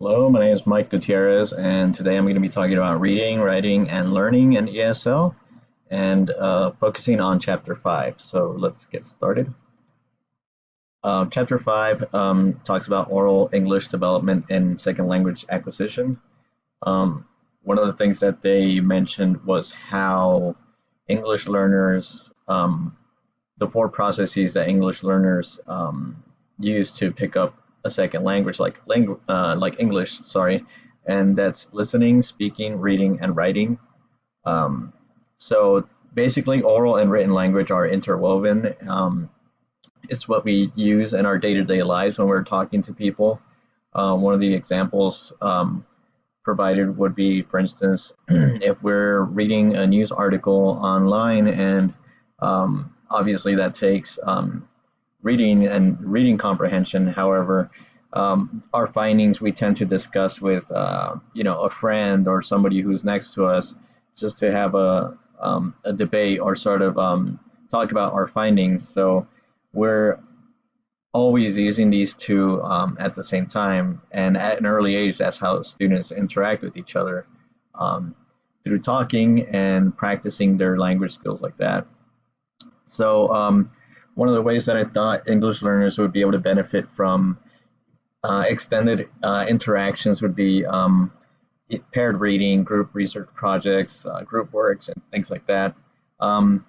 Hello, my name is Mike Gutierrez, and today I'm going to be talking about reading, writing, and learning in ESL and focusing on Chapter 5. So let's get started. Chapter 5 talks about oral English development and second language acquisition. One of the things that they mentioned was how English learners, the four processes that English learners use to pick up a second language, like English, sorry, and that's listening, speaking, reading, and writing. So basically, oral and written language are interwoven. It's what we use in our day-to-day lives when we're talking to people. One of the examples provided would be, for instance, if we're reading a news article online, and obviously that takes reading and reading comprehension. However, our findings we tend to discuss with a friend or somebody who's next to us, just to have a debate or sort of talk about our findings. So we're always using these two at the same time, and at an early age, that's how students interact with each other, through talking and practicing their language skills like that. So one of the ways that I thought English learners would be able to benefit from extended interactions would be paired reading, group research projects, group works, and things like that. And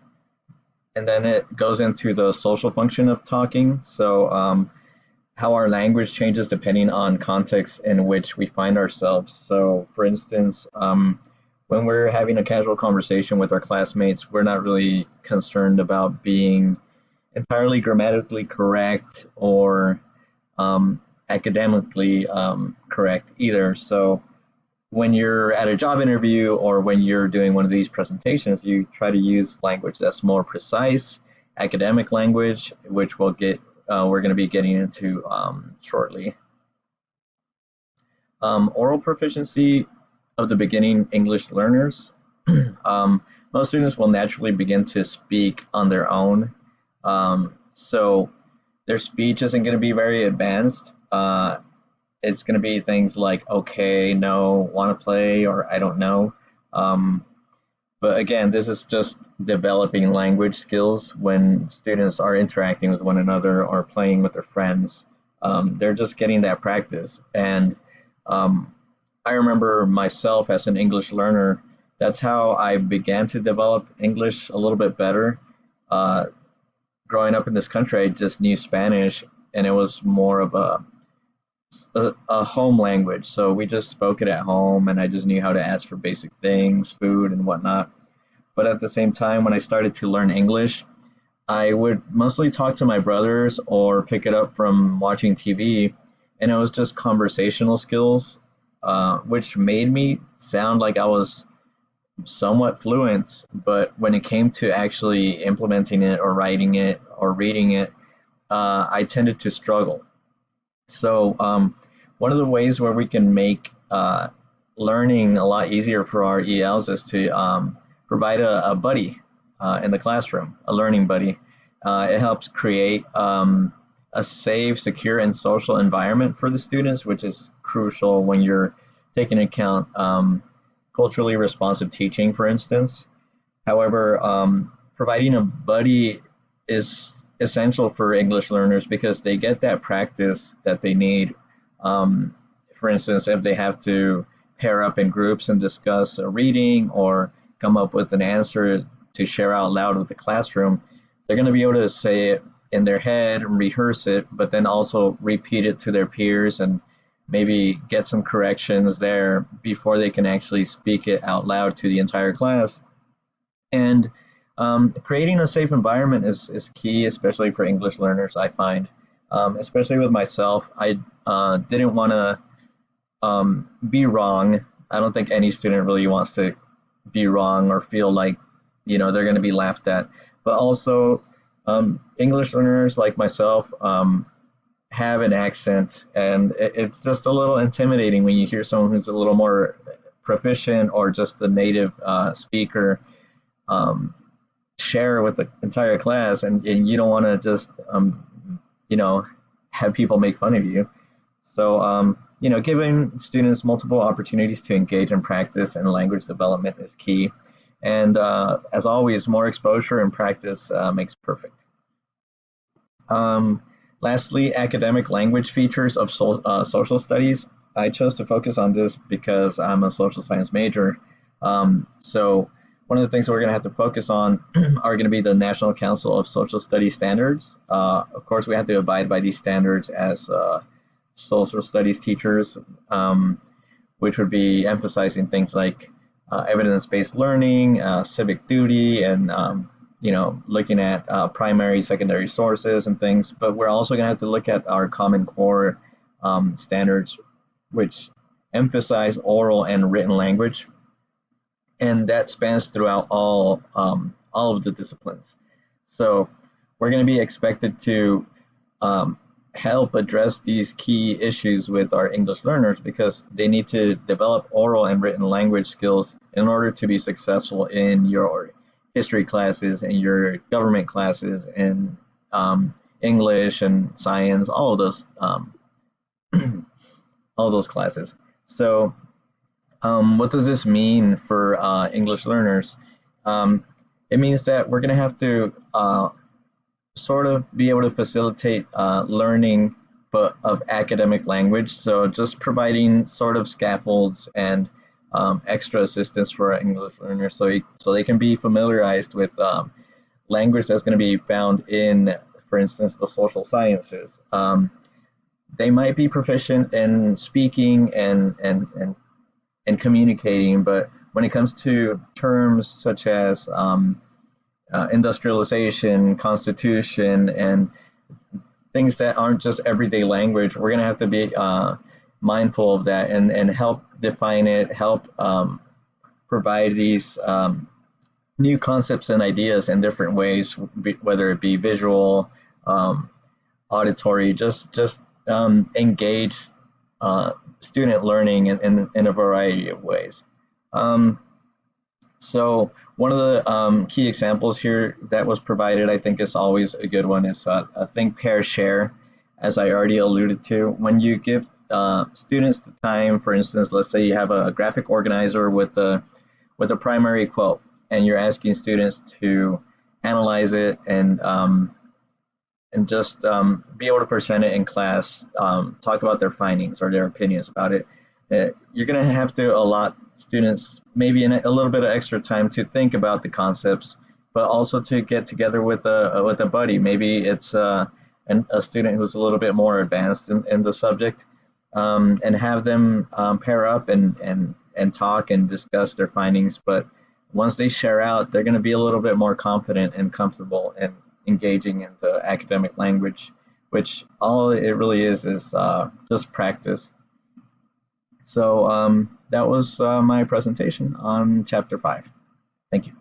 then it goes into the social function of talking. So how our language changes depending on context in which we find ourselves. So for instance, when we're having a casual conversation with our classmates, we're not really concerned about being entirely grammatically correct or academically correct either. So when you're at a job interview or when you're doing one of these presentations, you try to use language that's more precise, academic language, which we're going to be getting into shortly. Oral proficiency of the beginning English learners. Most students will naturally begin to speak on their own. So their speech isn't going to be very advanced. It's going to be things like okay, no, want to play, or I don't know. But again, this is just developing language skills when students are interacting with one another or playing with their friends. They're just getting that practice. And I remember myself as an English learner, that's how I began to develop English a little bit better. Growing up in this country, I just knew Spanish, and it was more of a home language. So we just spoke it at home, and I just knew how to ask for basic things, food and whatnot. But at the same time, when I started to learn English, I would mostly talk to my brothers or pick it up from watching TV, and it was just conversational skills, which made me sound like I was somewhat fluent. But when it came to actually implementing it or writing it or reading it, I tended to struggle. So one of the ways where we can make learning a lot easier for our ELs is to provide a buddy in the classroom, a learning buddy. It helps create a safe, secure, and social environment for the students, which is crucial when you're taking into account culturally responsive teaching, for instance. However, providing a buddy is essential for English learners because they get that practice that they need. For instance, if they have to pair up in groups and discuss a reading or come up with an answer to share out loud with the classroom, they're going to be able to say it in their head and rehearse it, but then also repeat it to their peers and maybe get some corrections there before they can actually speak it out loud to the entire class. And creating a safe environment is key, especially for English learners, I find. Especially with myself, I didn't want to be wrong. I don't think any student really wants to be wrong or feel like, they're going to be laughed at. But also, English learners like myself have an accent, and it's just a little intimidating when you hear someone who's a little more proficient or just a native speaker share with the entire class, and you don't want to just have people make fun of you. So giving students multiple opportunities to engage in practice and language development is key. And as always, more exposure and practice makes perfect. Um, Lastly, academic language features of social studies. I chose to focus on this because I'm a social science major. So one of the things that we're going to have to focus on are going to be the National Council of Social Studies standards. Of course, we have to abide by these standards as social studies teachers, which would be emphasizing things like evidence-based learning, civic duty, and looking at primary, secondary sources and things. But we're also going to have to look at our Common Core standards, which emphasize oral and written language, and that spans throughout all of the disciplines. So we're going to be expected to help address these key issues with our English learners because they need to develop oral and written language skills in order to be successful in your history classes and your government classes and English and science, all of those all those classes. So what does this mean for English learners? It means that we're going to have to sort of be able to facilitate learning but of academic language. So just providing sort of scaffolds and extra assistance for our English learners so they can be familiarized with language that's going to be found in, for instance, the social sciences. They might be proficient in speaking and communicating, but when it comes to terms such as industrialization, constitution, and things that aren't just everyday language, we're going to have to be mindful of that and help define it, help provide these new concepts and ideas in different ways, whether it be visual, auditory, just engage student learning in a variety of ways. So one of the key examples here that was provided, I think is always a good one, is think, pair, share, as I already alluded to. When you give students the time, for instance, let's say you have a graphic organizer with a primary quote, and you're asking students to analyze it and just be able to present it in class, talk about their findings or their opinions about it. You're going to have to allot students maybe a little bit of extra time to think about the concepts, but also to get together with a buddy. Maybe it's a student who's a little bit more advanced in the subject, and have them pair up and talk and discuss their findings. But once they share out, they're going to be a little bit more confident and comfortable and engaging in the academic language, which all it really is just practice. So that was my presentation on Chapter 5. Thank you.